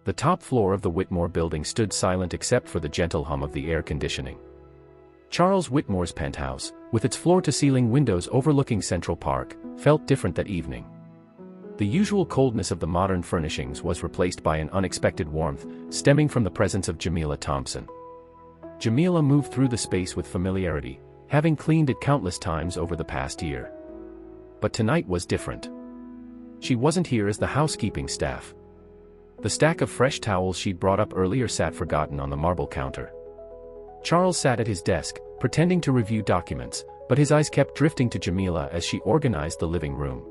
The top floor of the Whitmore building stood silent except for the gentle hum of the air conditioning. Charles Whitmore's penthouse, with its floor-to-ceiling windows overlooking Central Park, felt different that evening. The usual coldness of the modern furnishings was replaced by an unexpected warmth, stemming from the presence of Jamila Thompson. Jamila moved through the space with familiarity, having cleaned it countless times over the past year. But tonight was different. She wasn't here as the housekeeping staff. The stack of fresh towels she'd brought up earlier sat forgotten on the marble counter. Charles sat at his desk, pretending to review documents, but his eyes kept drifting to Jamila as she organized the living room.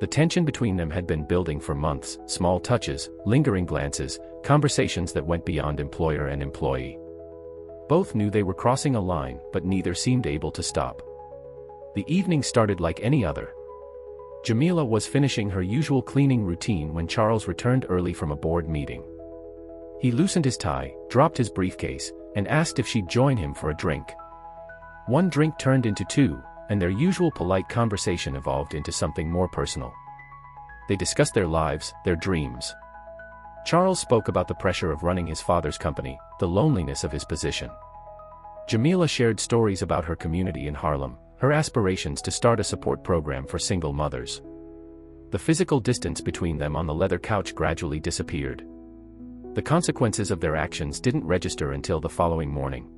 The tension between them had been building for months, small touches, lingering glances, conversations that went beyond employer and employee. Both knew they were crossing a line, but neither seemed able to stop. The evening started like any other. Jamila was finishing her usual cleaning routine when Charles returned early from a board meeting. He loosened his tie, dropped his briefcase, and asked if she'd join him for a drink. One drink turned into two, and their usual polite conversation evolved into something more personal. They discussed their lives, their dreams. Charles spoke about the pressure of running his father's company, the loneliness of his position. Jamila shared stories about her community in Harlem, her aspirations to start a support program for single mothers. The physical distance between them on the leather couch gradually disappeared. The consequences of their actions didn't register until the following morning.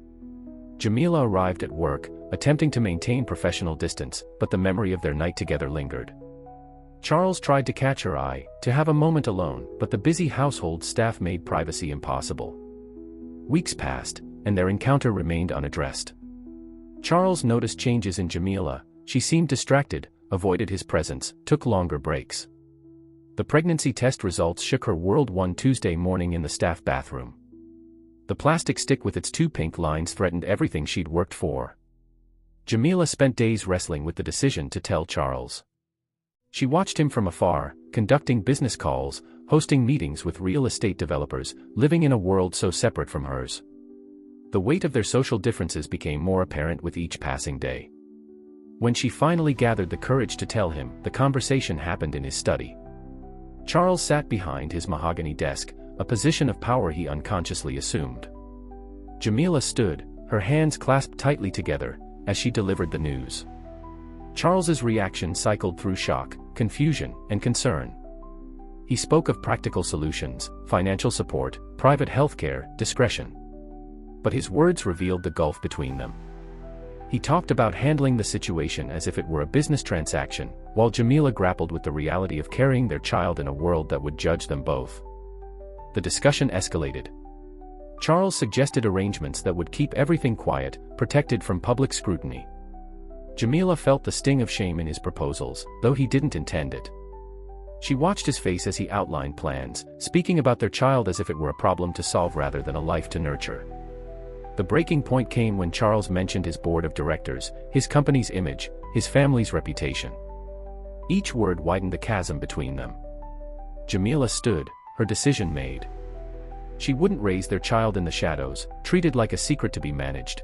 Jamila arrived at work, attempting to maintain professional distance, but the memory of their night together lingered. Charles tried to catch her eye, to have a moment alone, but the busy household staff made privacy impossible. Weeks passed, and their encounter remained unaddressed. Charles noticed changes in Jamila. She seemed distracted, avoided his presence, took longer breaks. The pregnancy test results shook her world one Tuesday morning in the staff bathroom. The plastic stick with its two pink lines threatened everything she'd worked for. Jamila spent days wrestling with the decision to tell Charles. She watched him from afar, conducting business calls, hosting meetings with real estate developers, living in a world so separate from hers. The weight of their social differences became more apparent with each passing day. When she finally gathered the courage to tell him, the conversation happened in his study. Charles sat behind his mahogany desk, a position of power he unconsciously assumed. Jamila stood, her hands clasped tightly together, as she delivered the news. Charles's reaction cycled through shock, confusion, and concern. He spoke of practical solutions, financial support, private healthcare, discretion. But his words revealed the gulf between them. He talked about handling the situation as if it were a business transaction, while Jamila grappled with the reality of carrying their child in a world that would judge them both. The discussion escalated. Charles suggested arrangements that would keep everything quiet, protected from public scrutiny. Jamila felt the sting of shame in his proposals, though he didn't intend it. She watched his face as he outlined plans, speaking about their child as if it were a problem to solve rather than a life to nurture. The breaking point came when Charles mentioned his board of directors, his company's image, his family's reputation. Each word widened the chasm between them. Jamila stood, her decision made. She wouldn't raise their child in the shadows, treated like a secret to be managed.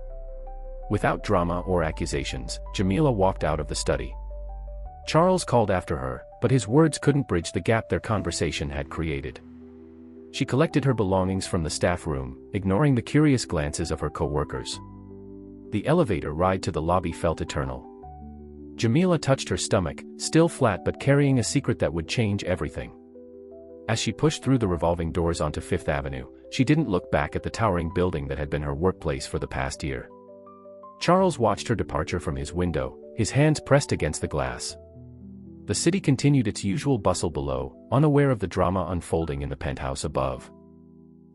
Without drama or accusations, Jamila walked out of the study. Charles called after her, but his words couldn't bridge the gap their conversation had created. She collected her belongings from the staff room, ignoring the curious glances of her co-workers. The elevator ride to the lobby felt eternal. Jamila touched her stomach, still flat but carrying a secret that would change everything. As she pushed through the revolving doors onto Fifth Avenue, she didn't look back at the towering building that had been her workplace for the past year. Charles watched her departure from his window, his hands pressed against the glass. The city continued its usual bustle below, unaware of the drama unfolding in the penthouse above.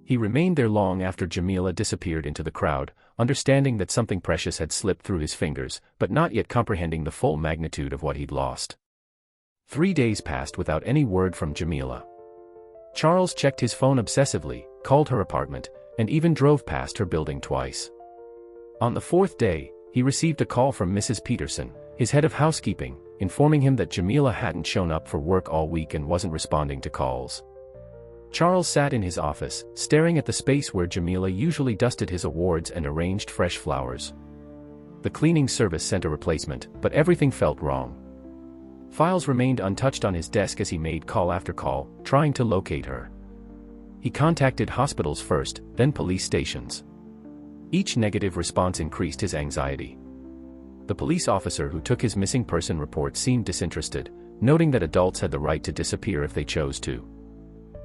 He remained there long after Jamila disappeared into the crowd, understanding that something precious had slipped through his fingers, but not yet comprehending the full magnitude of what he'd lost. 3 days passed without any word from Jamila. Charles checked his phone obsessively, called her apartment, and even drove past her building twice. On the 4th day, he received a call from Mrs. Peterson, his head of housekeeping, informing him that Jamila hadn't shown up for work all week and wasn't responding to calls. Charles sat in his office, staring at the space where Jamila usually dusted his awards and arranged fresh flowers. The cleaning service sent a replacement, but everything felt wrong. Files remained untouched on his desk as he made call after call, trying to locate her. He contacted hospitals first, then police stations. Each negative response increased his anxiety. The police officer who took his missing person report seemed disinterested, noting that adults had the right to disappear if they chose to.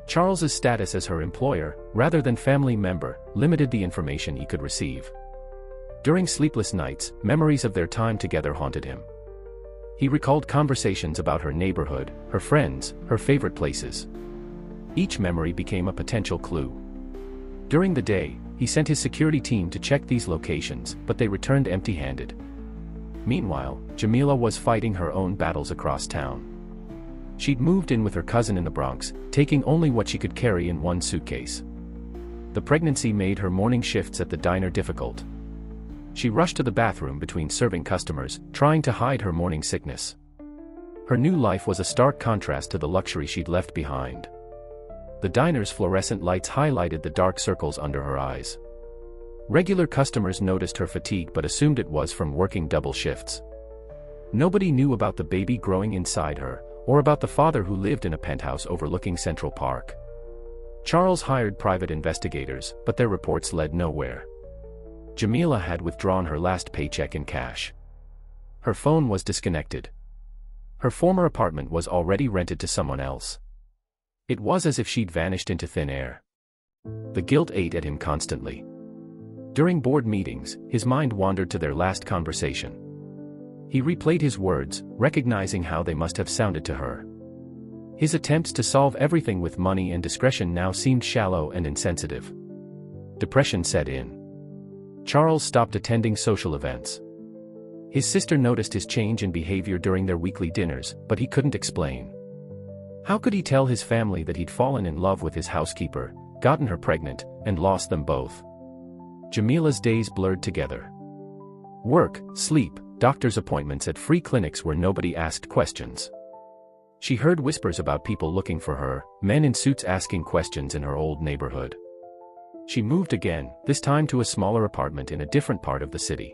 Charles's status as her employer, rather than family member, limited the information he could receive. During sleepless nights, memories of their time together haunted him. He recalled conversations about her neighborhood, her friends, her favorite places. Each memory became a potential clue. During the day, he sent his security team to check these locations, but they returned empty-handed. Meanwhile, Jamila was fighting her own battles across town. She'd moved in with her cousin in the Bronx, taking only what she could carry in one suitcase. The pregnancy made her morning shifts at the diner difficult. She rushed to the bathroom between serving customers, trying to hide her morning sickness. Her new life was a stark contrast to the luxury she'd left behind. The diner's fluorescent lights highlighted the dark circles under her eyes. Regular customers noticed her fatigue but assumed it was from working double shifts. Nobody knew about the baby growing inside her, or about the father who lived in a penthouse overlooking Central Park. Charles hired private investigators, but their reports led nowhere. Jamila had withdrawn her last paycheck in cash. Her phone was disconnected. Her former apartment was already rented to someone else. It was as if she'd vanished into thin air. The guilt ate at him constantly. During board meetings, his mind wandered to their last conversation. He replayed his words, recognizing how they must have sounded to her. His attempts to solve everything with money and discretion now seemed shallow and insensitive. Depression set in. Charles stopped attending social events. His sister noticed his change in behavior during their weekly dinners, but he couldn't explain. How could he tell his family that he'd fallen in love with his housekeeper, gotten her pregnant, and lost them both? Jamila's days blurred together. Work, sleep, doctor's appointments at free clinics where nobody asked questions. She heard whispers about people looking for her, men in suits asking questions in her old neighborhood. She moved again, this time to a smaller apartment in a different part of the city.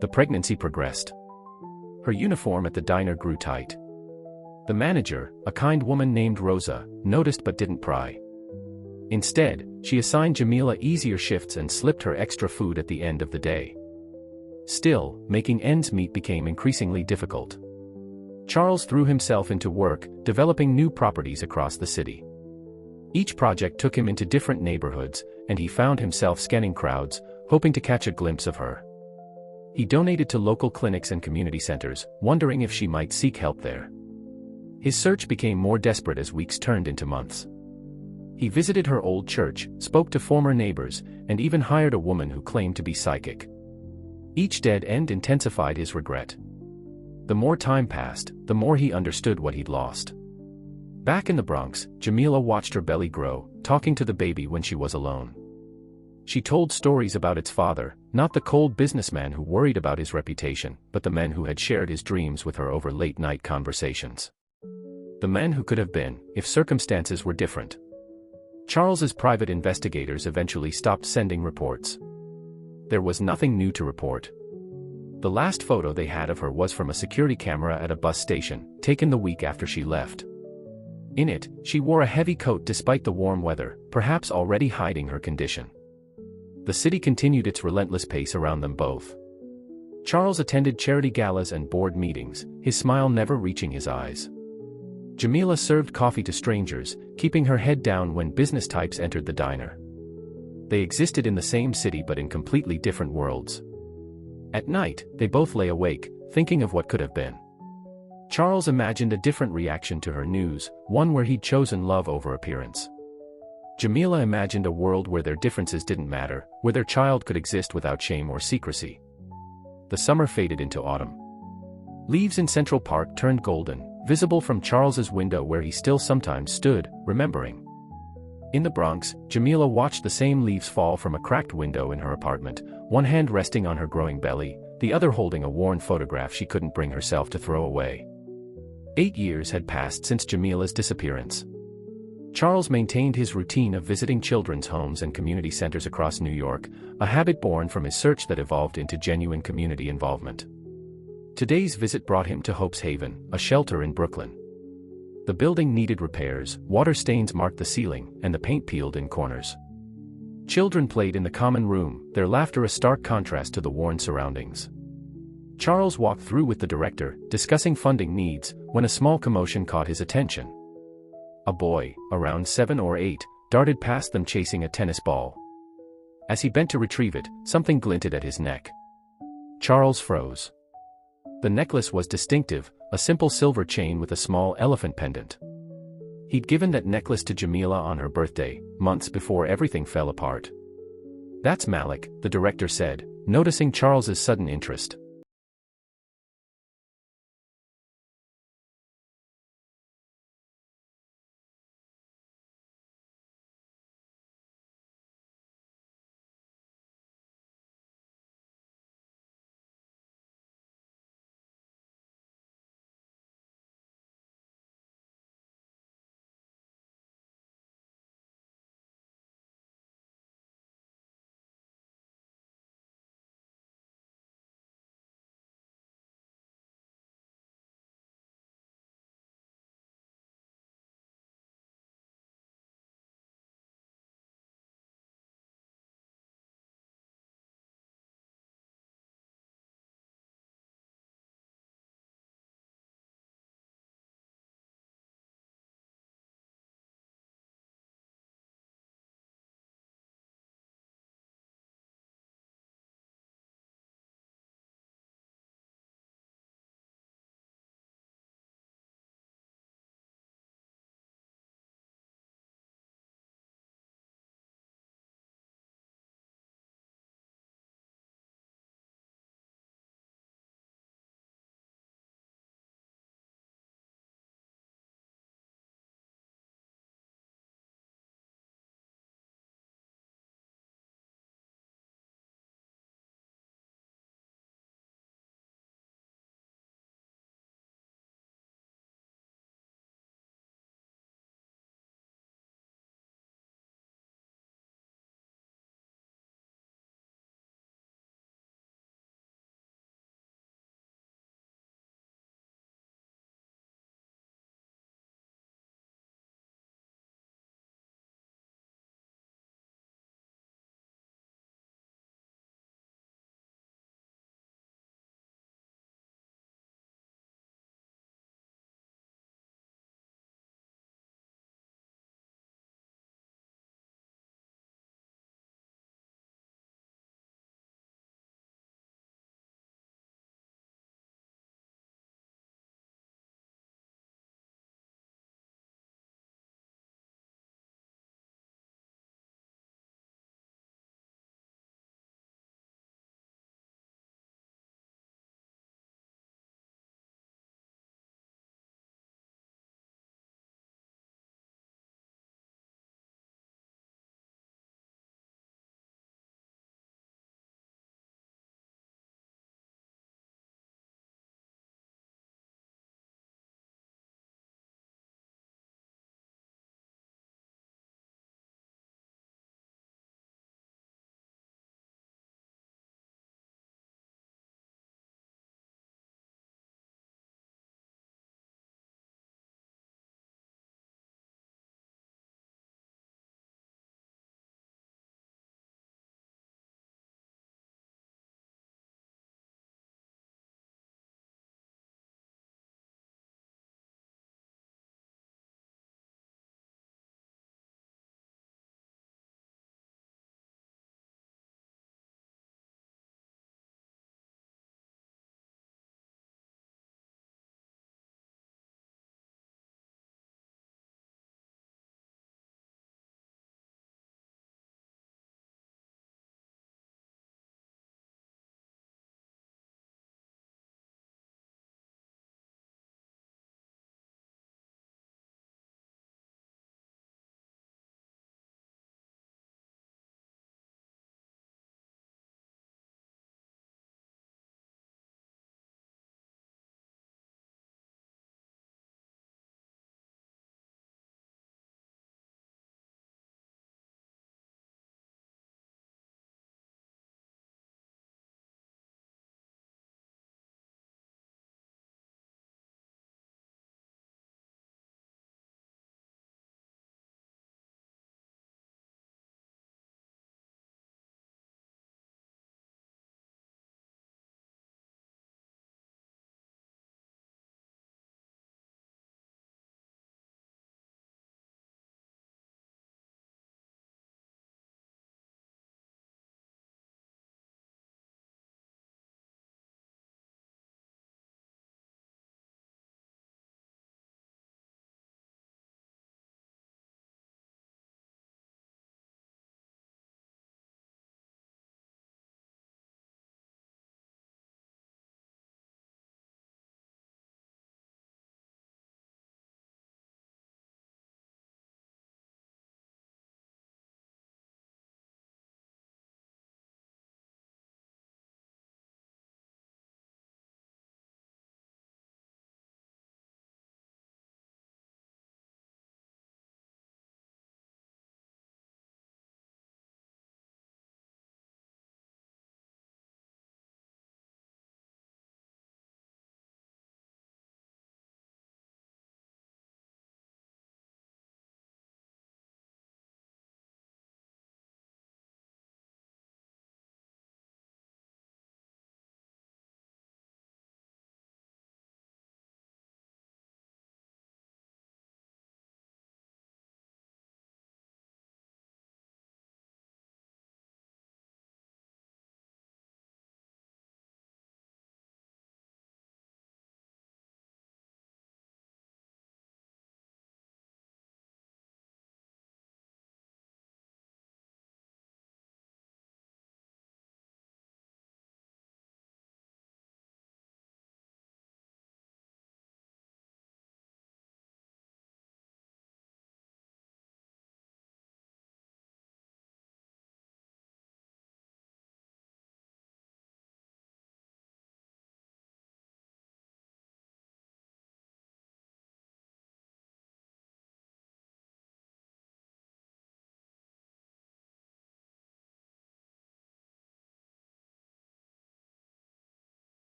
The pregnancy progressed. Her uniform at the diner grew tight. The manager, a kind woman named Rosa, noticed but didn't pry. Instead, she assigned Jamila easier shifts and slipped her extra food at the end of the day. Still, making ends meet became increasingly difficult. Charles threw himself into work, developing new properties across the city. Each project took him into different neighborhoods, and he found himself scanning crowds, hoping to catch a glimpse of her. He donated to local clinics and community centers, wondering if she might seek help there. His search became more desperate as weeks turned into months. He visited her old church, spoke to former neighbors, and even hired a woman who claimed to be psychic. Each dead end intensified his regret. The more time passed, the more he understood what he'd lost. Back in the Bronx, Jamila watched her belly grow, talking to the baby when she was alone. She told stories about its father, not the cold businessman who worried about his reputation, but the men who had shared his dreams with her over late-night conversations. The men who could have been, if circumstances were different. Charles's private investigators eventually stopped sending reports. There was nothing new to report. The last photo they had of her was from a security camera at a bus station, taken the week after she left. In it, she wore a heavy coat despite the warm weather, perhaps already hiding her condition. The city continued its relentless pace around them both. Charles attended charity galas and board meetings, his smile never reaching his eyes. Jamila served coffee to strangers, keeping her head down when business types entered the diner. They existed in the same city but in completely different worlds. At night, they both lay awake, thinking of what could have been. Charles imagined a different reaction to her news, one where he'd chosen love over appearance. Jamila imagined a world where their differences didn't matter, where their child could exist without shame or secrecy. The summer faded into autumn. Leaves in Central Park turned golden, visible from Charles's window where he still sometimes stood, remembering. In the Bronx, Jamila watched the same leaves fall from a cracked window in her apartment, one hand resting on her growing belly, the other holding a worn photograph she couldn't bring herself to throw away. 8 years had passed since Jamila's disappearance. Charles maintained his routine of visiting children's homes and community centers across New York, a habit born from his search that evolved into genuine community involvement. Today's visit brought him to Hope's Haven, a shelter in Brooklyn. The building needed repairs, water stains marked the ceiling, and the paint peeled in corners. Children played in the common room, their laughter a stark contrast to the worn surroundings. Charles walked through with the director, discussing funding needs, when a small commotion caught his attention. A boy, around 7 or 8, darted past them chasing a tennis ball. As he bent to retrieve it, something glinted at his neck. Charles froze. The necklace was distinctive, a simple silver chain with a small elephant pendant. He'd given that necklace to Jamila on her birthday, months before everything fell apart. "That's Malik," the director said, noticing Charles's sudden interest.